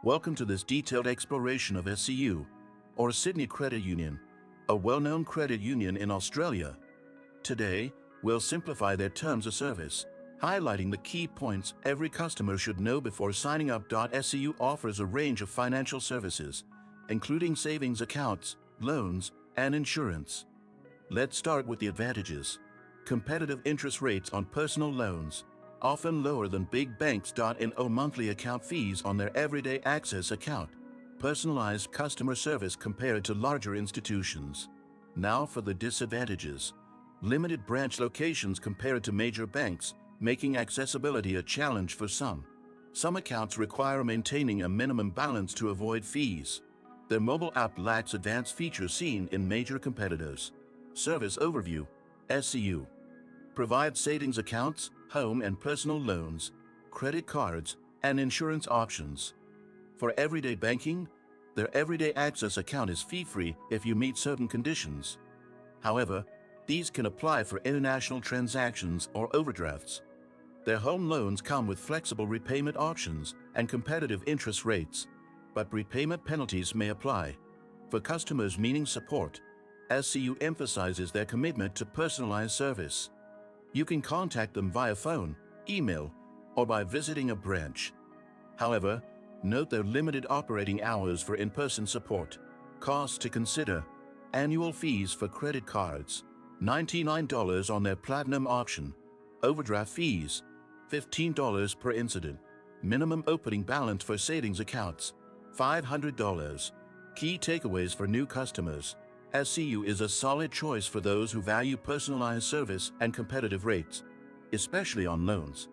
Welcome to this detailed exploration of SCU, or Sydney Credit Union, a well-known credit union in Australia. Today, we'll simplify their terms of service, highlighting the key points every customer should know before signing up. SCU offers a range of financial services, including savings accounts, loans, and insurance. Let's start with the advantages. Competitive interest rates on personal loans, often lower than big banks. No monthly account fees on their everyday access account. Personalized customer service compared to larger institutions. Now for the disadvantages. Limited branch locations compared to major banks, making accessibility a challenge for some. Some accounts require maintaining a minimum balance to avoid fees. Their mobile app lacks advanced features seen in major competitors. Service overview. SCU provides savings accounts, home and personal loans, credit cards, and insurance options. For everyday banking, their everyday access account is fee-free if you meet certain conditions. However, these can apply for international transactions or overdrafts. Their home loans come with flexible repayment options and competitive interest rates, but repayment penalties may apply. For customers needing support, SCU emphasizes their commitment to personalized service. You can contact them via phone, email, or by visiting a branch. However, note their limited operating hours for in-person support. Costs to consider. Annual fees for credit cards, $99 on their Platinum option. Overdraft fees, $15 per incident. Minimum opening balance for savings accounts, $500. Key takeaways for new customers. SCU is a solid choice for those who value personalized service and competitive rates, especially on loans.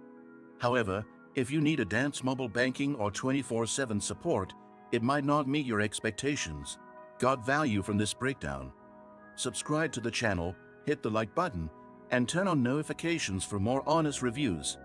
However, if you need advanced mobile banking or 24/7 support, it might not meet your expectations. Got value from this breakdown? Subscribe to the channel, hit the like button, and turn on notifications for more honest reviews.